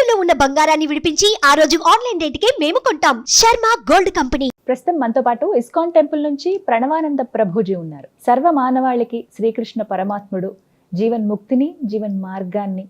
తాకట్టులో ఉన్న బంగారాన్ని విడిపించి ఆ రోజు ఆన్లైన్ రేటుకే మేము కొంటాం. Sharma gold company. ప్రస్తుతం మనతో పాటు ఇస్కాన్ టెంపుల్ నుంచి ప్రణవానంద ప్రభుజీ ఉన్నారు. సర్వ మానవాళికి శ్రీకృష్ణ పరమాత్ముడు జీవన్ ముక్తిని, జీవన్ మార్గాన్ని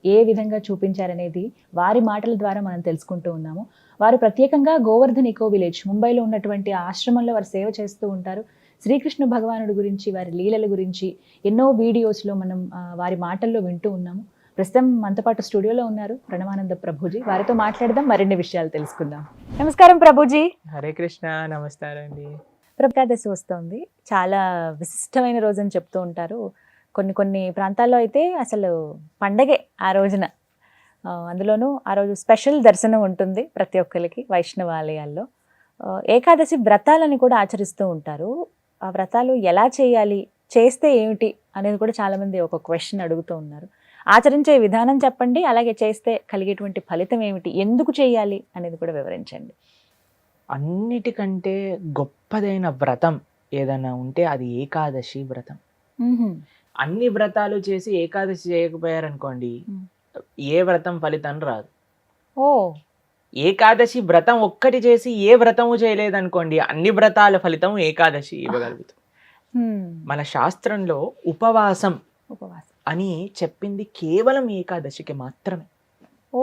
ఏ విధంగా చూపించారనేది వారి మాటల ద్వారా మనం తెలుసుకుంటూ ఉన్నాము. వారు ప్రత్యేకంగా గోవర్ధన్ ఇకో విలేజ్ ముంబైలో ఉన్నటువంటి ఆశ్రమంలో వారు సేవ చేస్తూ ఉంటారు. శ్రీకృష్ణ భగవానుడి గురించి, వారి లీలల గురించి ఎన్నో వీడియోస్లో మనం వారి మాటల్లో వింటూ ఉన్నాము. ప్రస్తుతం మనతో పాటు స్టూడియోలో ఉన్నారు ప్రణవానంద ప్రభుజీ. వారితో మాట్లాడదాం, మరిన్ని విషయాలు తెలుసుకుందాం. నమస్కారం ప్రభుజీ. హరే కృష్ణ. నమస్కారం అండి. ఏకాదశి వస్తుంది, చాలా విశిష్టమైన రోజు అని చెప్తూ ఉంటారు. కొన్ని ప్రాంతాల్లో అయితే అసలు పండగే ఆ రోజున. అందులోనూ ఆ రోజు స్పెషల్ దర్శనం ఉంటుంది ప్రతి ఒక్కరికి వైష్ణవ ఆలయాల్లో. ఏకాదశి వ్రతాలని కూడా ఆచరిస్తూ ఉంటారు. ఆ వ్రతాలు ఎలా చేయాలి, చేస్తే ఏమిటి అనేది కూడా చాలామంది ఒక క్వశ్చన్ అడుగుతూ ఉన్నారు. ఆచరించే విధానం చెప్పండి, అలాగే చేస్తే కలిగేటువంటి ఫలితం ఏమిటి, ఎందుకు చేయాలి అనేది కూడా వివరించండి. అన్నిటికంటే గొప్పదైన వ్రతం ఏదైనా ఉంటే అది ఏకాదశి వ్రతం. అన్ని వ్రతాలు చేసి ఏకాదశి చేయకపోయారనుకోండి, ఏ వ్రతం ఫలితం రాదు. ఓ, ఏకాదశి వ్రతం ఒక్కటి చేసి ఏ వ్రతము చేయలేదనుకోండి, అన్ని వ్రతాల ఫలితం ఏకాదశి ఇవ్వగలుగుతాం. మన శాస్త్రంలో ఉపవాసం అని చెప్పింది కేవలం ఏకాదశికి మాత్రమే. ఓ,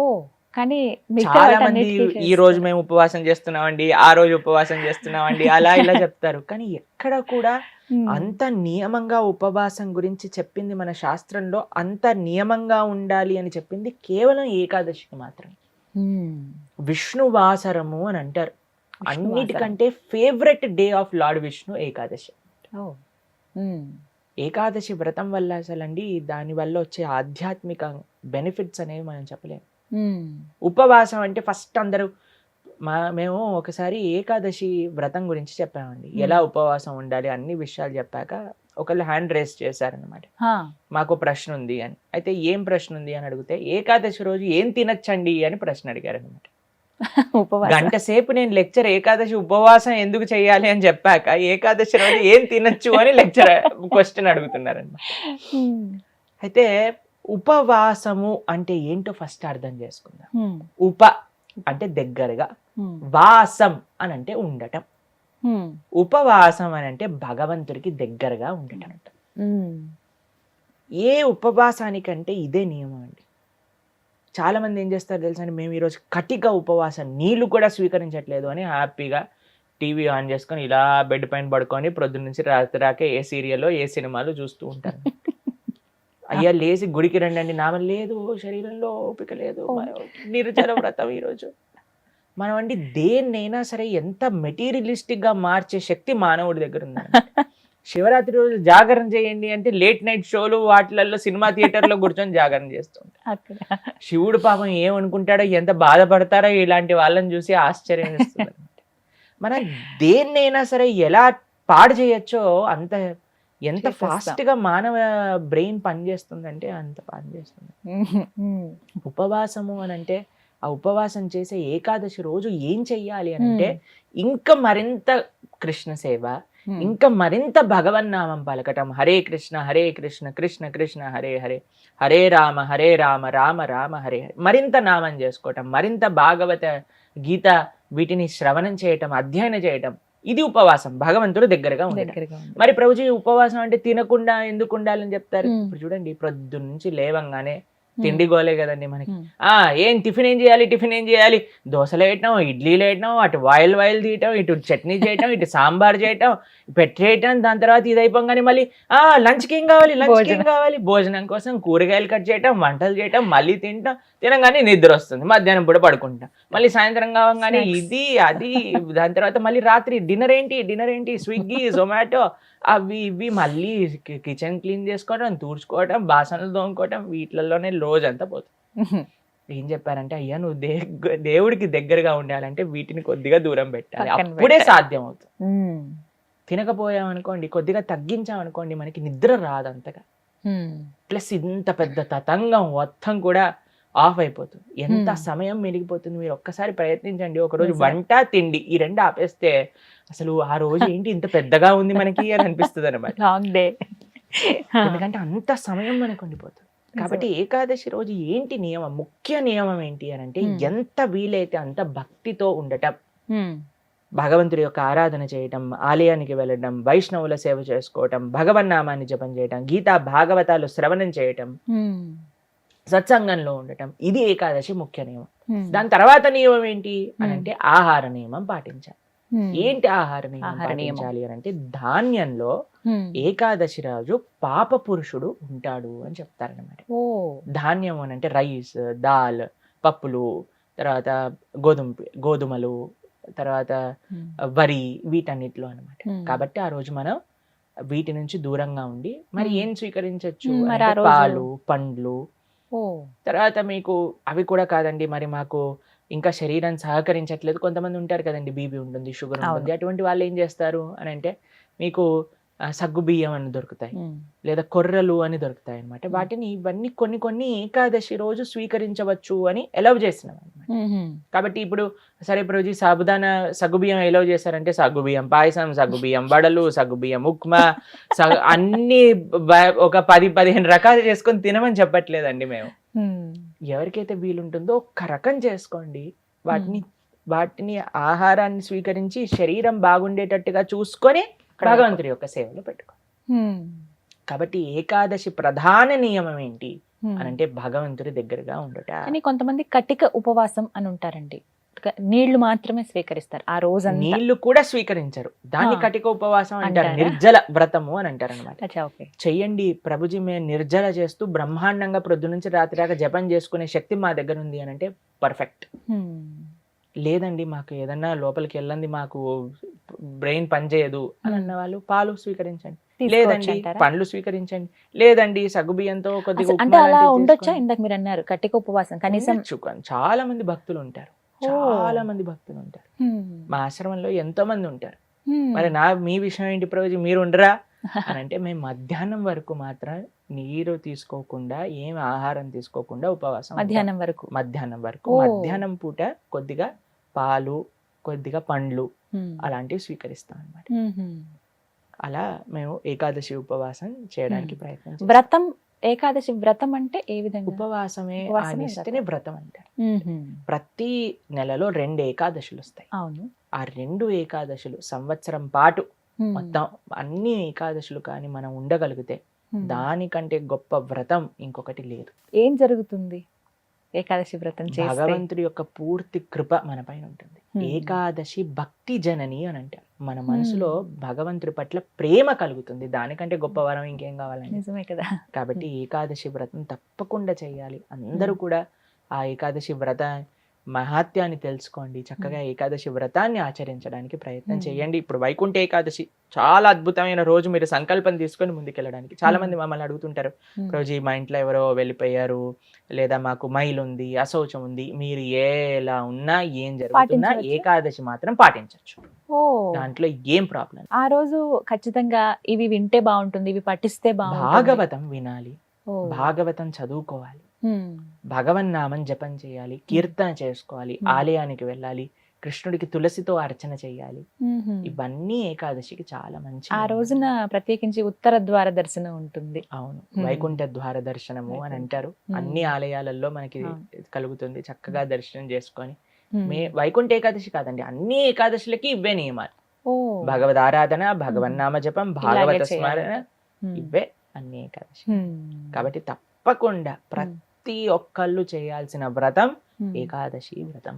కానీ చాలా మంది ఈ రోజు మేము ఉపవాసం చేస్తున్నామండి, ఆ రోజు ఉపవాసం చేస్తున్నామండి, అలా ఇలా చెప్తారు. కానీ ఎక్కడ కూడా అంత నియమంగా ఉపవాసం గురించి చెప్పింది మన శాస్త్రంలో, అంత నియమంగా ఉండాలి అని చెప్పింది కేవలం ఏకాదశికి మాత్రమే. విష్ణువాసరము అని అంటారు. అన్నిటికంటే favourite day of lord Vishnu Ekadashi. Ekadashi వ్రతం వల్ల అసలండి దానివల్ల వచ్చే ఆధ్యాత్మిక బెనిఫిట్స్ అనేవి మనం చెప్పలేము. ఉపవాసం అంటే ఫస్ట్ అందరూ మేము ఒకసారి ఏకాదశి వ్రతం గురించి చెప్పామండి, ఎలా ఉపవాసం ఉండాలి అన్ని విషయాలు చెప్పాక ఒకళ్ళు హ్యాండ్ రేస్ చేశారనమాట. మాకు ప్రశ్న ఉంది అని. అయితే ఏం ప్రశ్న ఉంది అని అడిగితే, ఏకాదశి రోజు ఏం తినచ్చండి అని ప్రశ్న అడిగారు అనమాట. గంట సేపు నేను లెక్చర్ ఏకాదశి ఉపవాసం ఎందుకు చేయాలి అని చెప్పాక ఏకాదశి రోజు ఏం తినచ్చు అని లెక్చర్ క్వశ్చన్ అడుగుతున్నారనమాట. అయితే ఉపవాసము అంటే ఏంటో ఫస్ట్ అర్థం చేసుకుందాం. ఉప అంటే దగ్గరగా, వాసం అని అంటే ఉండటం. ఉపవాసం అని అంటే భగవంతుడికి దగ్గరగా ఉండటం. ఏ ఉపవాసానికంటే ఇదే నియమం అండి. చాలా మంది ఏం చేస్తారు తెలుసా అండి, మేము ఈరోజు కటిక ఉపవాసం, నీళ్లు కూడా స్వీకరించట్లేదు అని హ్యాపీగా టీవీ ఆన్ చేసుకొని ఇలా బెడ్ పైన పడుకొని ప్రొద్దున నుంచి రాత్రి రాకే ఏ సీరియల్లో ఏ సినిమాలు చూస్తూ ఉంటారు. అయ్యా లేచి గుడికి రండి అండి, నామం లేదు, శరీరంలో ఓపిక లేదు, నిర్జల వ్రతం ఈరోజు. మనం అండి దేన్నైనా సరే ఎంత మెటీరియలిస్టిక్ గా మార్చే శక్తి మానవుడి దగ్గర ఉందండి. శివరాత్రి రోజు జాగరణ చేయండి అంటే లేట్ నైట్ షోలు వాటిలలో సినిమా థియేటర్లో కూర్చొని జాగరణ చేస్తుంటారు. శివుడు పాపం ఏమనుకుంటాడో, ఎంత బాధపడతారో ఇలాంటి వాళ్ళని చూసి ఆశ్చర్యం వేస్తుంది. మనం దేన్నైనా సరే ఎలా పాడు చేయొచ్చో అంత, ఎంత ఫాస్ట్ గా మానవ బ్రెయిన్ పనిచేస్తుందంటే అంత పనిచేస్తుంది. ఉపవాసము అని అంటే, ఆ ఉపవాసం చేసే ఏకాదశి రోజు ఏం చెయ్యాలి అని అంటే, ఇంకా మరింత కృష్ణ సేవ, ఇంకా మరింత భగవన్నామం పలకటం. హరే కృష్ణ కృష్ణ కృష్ణ హరే హరే, హరే రామ రామ రామ హరే హరే. మరింత నామం చేసుకోవటం, మరింత భాగవత గీత వీటిని శ్రవణం చేయటం, అధ్యయనం చేయటం. ఇది ఉపవాసం, భగవంతుడు దగ్గరగా ఉండేది. మరి ప్రభుజీ ఉపవాసం అంటే తినకుండా ఎందుకు ఉండాలని చెప్తారు? ఇప్పుడు చూడండి, ప్రొద్దున నుంచి లేవంగానే తిండి గోలే కదండి మనకి. ఏం టిఫిన్ ఏం చేయాలి, దోశలు వేయటం, ఇడ్లీలు వేయటం, అటు వాయిల్ తీయటం, ఇటు చట్నీ చేయటం, ఇటు సాంబార్ చేయటం, పెట్టేయటం. దాని తర్వాత ఇది అయిపోగానే మళ్ళీ లంచ్కి ఏం కావాలి, భోజనం కోసం కూరగాయలు కట్ చేయటం, వంటలు చేయటం, మళ్ళీ తినగానే నిద్ర వస్తుంది, మధ్యాహ్నం పూట పడుకుంటాం, మళ్ళీ సాయంత్రం కావగానే ఇది అది. దాని తర్వాత మళ్ళీ రాత్రి డిన్నర్ ఏంటి, స్విగ్గీ, జొమాటో, అవి ఇవి, మళ్ళీ కిచెన్ క్లీన్ చేసుకోవడం, తూడ్చుకోవడం, బాసనలు తోముకోవడం, వీటిలలోనే రోజంతా పోతుంది. ఏం చెప్పారంటే, అయ్యా నువ్వు దేవుడికి దగ్గరగా ఉండాలంటే వీటిని కొద్దిగా దూరం పెట్టాలి, అప్పుడే సాధ్యం అవుతుంది. తినకపోయామనుకోండి, కొద్దిగా తగ్గించామనుకోండి, మనకి నిద్ర రాదు అంతగా. ప్లస్ ఇంత పెద్ద తతంగం మొత్తం కూడా ఆఫ్ అయిపోతుంది. ఎంత సమయం మెలిగిపోతుంది. మీరు ఒక్కసారి ప్రయత్నించండి. ఒకరోజు వంట తిండి ఈ రెండు ఆపేస్తే అసలు ఆ రోజు ఏంటి ఇంత పెద్దగా ఉంది మనకి అని అనిపిస్తుంది అనమాట. Long day. ఎందుకంటే అంత సమయం మనకు ఉండిపోతుంది. కాబట్టి ఏకాదశి రోజు ఏంటి నియమం, ముఖ్య నియమం ఏంటి అని అంటే ఎంత వీలైతే అంత భక్తితో ఉండటం, భగవంతుడి యొక్క ఆరాధన చేయటం, ఆలయానికి వెళ్ళడం, వైష్ణవుల సేవ చేసుకోవటం, భగవన్నామాన్ని జపం చేయటం, గీతా భాగవతాలు శ్రవణం చేయటం, సత్సంగంలో ఉండటం, ఇది ఏకాదశి ముఖ్య నియమం. దాని తర్వాత నియమం ఏంటి అని అంటే ఆహార నియమం పాటించాలి. ఏంటి ఆహార నియమం పాటించాలి అని అంటే ధాన్యంలో ఏకాదశి రోజు పాప పురుషుడు ఉంటాడు అని చెప్తారనమాట. ధాన్యం అని అంటే రైస్, దాల్, పప్పులు, తర్వాత గోధుమలు, తర్వాత వరి, వీటన్నిటిలో అనమాట. కాబట్టి ఆ రోజు మనం వీటి నుంచి దూరంగా ఉండి మరి ఏం స్వీకరించవచ్చు, పాలు, పండ్లు. తర్వాత మీకు అవి కూడా కాదండి, మరి మాకు ఇంకా శరీరం సహకరించట్లేదు, కొంతమంది ఉంటారు కదండి, బీపీ ఉంటుంది, షుగర్ ఉంటుంది, అటువంటి వాళ్ళు ఏం చేస్తారు అని అంటే మీకు సగ్గు బియ్యం అని దొరుకుతాయి, లేదా కొర్రలు అని దొరుకుతాయి అనమాట. వాటిని ఇవన్నీ కొన్ని ఏకాదశి రోజు స్వీకరించవచ్చు అని ఎలవ్ చేసినాం అనమాట. కాబట్టి ఇప్పుడు సరే రోజు సాబుదానా సగ్గుబియ్యం ఎలవ్ చేశారంటే సగ్గుబియ్యం పాయసం, సగ్గుబియ్యం వడలు, సగ్గుబియ్యం ఉప్మా, అన్ని ఒక 10-15 రకాలు చేసుకొని తినమని చెప్పట్లేదండి మేము. ఎవరికైతే వీలుంటుందో ఒక్క రకం చేసుకోండి, వాటిని ఆహారాన్ని స్వీకరించి శరీరం బాగుండేటట్టుగా చూసుకొని భగవంతుడి యొక్క సేవలో పెట్టుకో. కాబట్టి ఏకాదశి ప్రధాన నియమం ఏంటి అని అంటే భగవంతుడి దగ్గరగా ఉండట. కానీ కొంతమంది కటిక ఉపవాసం అని ఉంటారండి, నీళ్లు మాత్రమే స్వీకరిస్తారు ఆ రోజు, నీళ్లు కూడా స్వీకరించరు, దాన్ని కటిక ఉపవాసం అంటారు, నిర్జల వ్రతము అని అంటారు అనమాట. చెయ్యండి ప్రభుజీ, మేము నిర్జల చేస్తూ బ్రహ్మాండంగా ప్రొద్దు నుంచి రాత్రి దాకా జపం చేసుకునే శక్తి మా దగ్గర ఉంది అని అంటే పర్ఫెక్ట్. లేదండి మాకు ఏదన్నా లోపలికి వెళ్ళండి, మాకు బ్రెయిన్ పనిచేయదు అని అన్న వాళ్ళు పాలు స్వీకరించండి, లేదండి పండ్లు స్వీకరించండి, లేదండి సగ్గుబియ్యంతో కొద్దిగా ఉండొచ్చా. ఇందాక మీరు అన్నారు కటిక ఉపవాసం కనీసం. చాలా మంది భక్తులు ఉంటారు, చాలా మంది భక్తులు ఉంటారు, మా ఆశ్రమంలో ఎంతో మంది ఉంటారు. మరి మీ విషయం ఏంటి ప్రభుజీ, మీరు ఉండరా అని అంటే మేము మధ్యాహ్నం వరకు మాత్రం నీరు తీసుకోకుండా, ఏం ఆహారం తీసుకోకుండా ఉపవాసం. మధ్యాహ్నం వరకు మధ్యాహ్నం పూట కొద్దిగా పాలు, కొద్దిగా పండ్లు అలాంటివి స్వీకరిస్తాం అన్నమాట. అలా మేము ఏకాదశి ఉపవాసం చేయడానికి ప్రయత్నం చేస్తాం. వ్రతం, ఏకాదశి వ్రతం అంటే ఏ విధంగా? ఉపవాసమే ఆనిస్తేనే వ్రతం అంటారు. ప్రతి నెలలో 2 ఏకాదశులు వస్తాయి. అవును, ఆ 2 ఏకాదశులు సంవత్సరం పాటు మొత్తం అన్ని ఏకాదశులు కానీ మనం ఉండగలిగితే దానికంటే గొప్ప వ్రతం ఇంకొకటి లేదు. ఏం జరుగుతుంది ఏకాదశి వ్రతం చేస్తే? భగవంతుడి యొక్క పూర్తి కృప మన పైన ఉంటుంది. ఏకాదశి భక్తి జనని అని అంటారు. మన మనసులో భగవంతుడి పట్ల ప్రేమ కలుగుతుంది, దానికంటే గొప్ప వరం ఇంకేం కావాలండి. నిజమే కదా. కాబట్టి ఏకాదశి వ్రతం తప్పకుండా చేయాలి. అందరూ కూడా ఆ ఏకాదశి వ్రత మహాత్యాన్ని తెలుసుకోండి, చక్కగా ఏకాదశి వ్రతాన్ని ఆచరించడానికి ప్రయత్నం చేయండి. ఇప్పుడు వైకుంఠ ఏకాదశి చాలా అద్భుతమైన రోజు, మీరు సంకల్పం తీసుకొని ముందుకెళ్ళడానికి. చాలా మంది మమ్మల్ని అడుగుతుంటారు, రోజు మా ఇంట్లో ఎవరో వెళ్ళిపోయారు, లేదా మాకు మైలు ఉంది, అశౌచం ఉంది, మీరు ఎలా ఉన్నా ఏం జరుగుతున్నా ఏకాదశి మాత్రం పాటించవచ్చు, దాంట్లో ఏం ప్రాబ్లం. ఆ రోజు ఖచ్చితంగా ఇవి వింటే బాగుంటుంది, ఇవి పఠిస్తే బాగుంటుంది. భాగవతం వినాలి, భాగవతం చదువుకోవాలి, భగవన్నామం జపం చేయాలి, కీర్తన చేసుకోవాలి, ఆలయానికి వెళ్ళాలి, కృష్ణుడికి తులసితో అర్చన చేయాలి. ఇవన్నీ ఏకాదశికి చాలా మంచి. ఆ రోజున ప్రత్యేకించి ఉత్తర ద్వార దర్శనం ఉంటుంది. అవును, వైకుంఠ ద్వార దర్శనము అని అంటారు. అన్ని ఆలయాలలో మనకి కలుగుతుంది. చక్కగా దర్శనం చేసుకొని వైకుంఠ ఏకాదశి కాదండి, అన్ని ఏకాదశులకి ఇవే నియమాలు. భగవద్ ఆరాధన, భగవన్నామ జపం, భాగవత స్మరణ, ఇవే అన్ని ఏకాదశి. కాబట్టి తప్పకుండా ప్రతి ఒక్కళ్ళు చేయాల్సిన వ్రతం ఏకాదశి వ్రతం.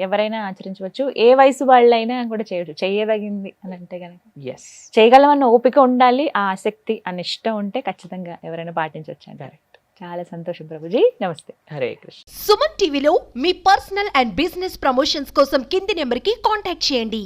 ఎవరైనా ఆచరించవచ్చు, ఏ వయసు వాళ్ళైనా కూడా చేయవచ్చు, చేయదగింది అని అంటే కనుక. ఎస్, చేయగలమన్న ఓపిక ఉండాలి, ఆ ఆసక్తి, ఆ నిష్ట ఉంటే ఖచ్చితంగా ఎవరైనా పాటించవచ్చు అంటారు. చాలా సంతోషం ప్రభుజీ, నమస్తే. హరే కృష్ణ. సుమన్ టీవీలో మీ పర్సనల్ అండ్ బిజినెస్ ప్రమోషన్స్ కోసం కింది నెంబర్కి కాంటాక్ట్ చేయండి.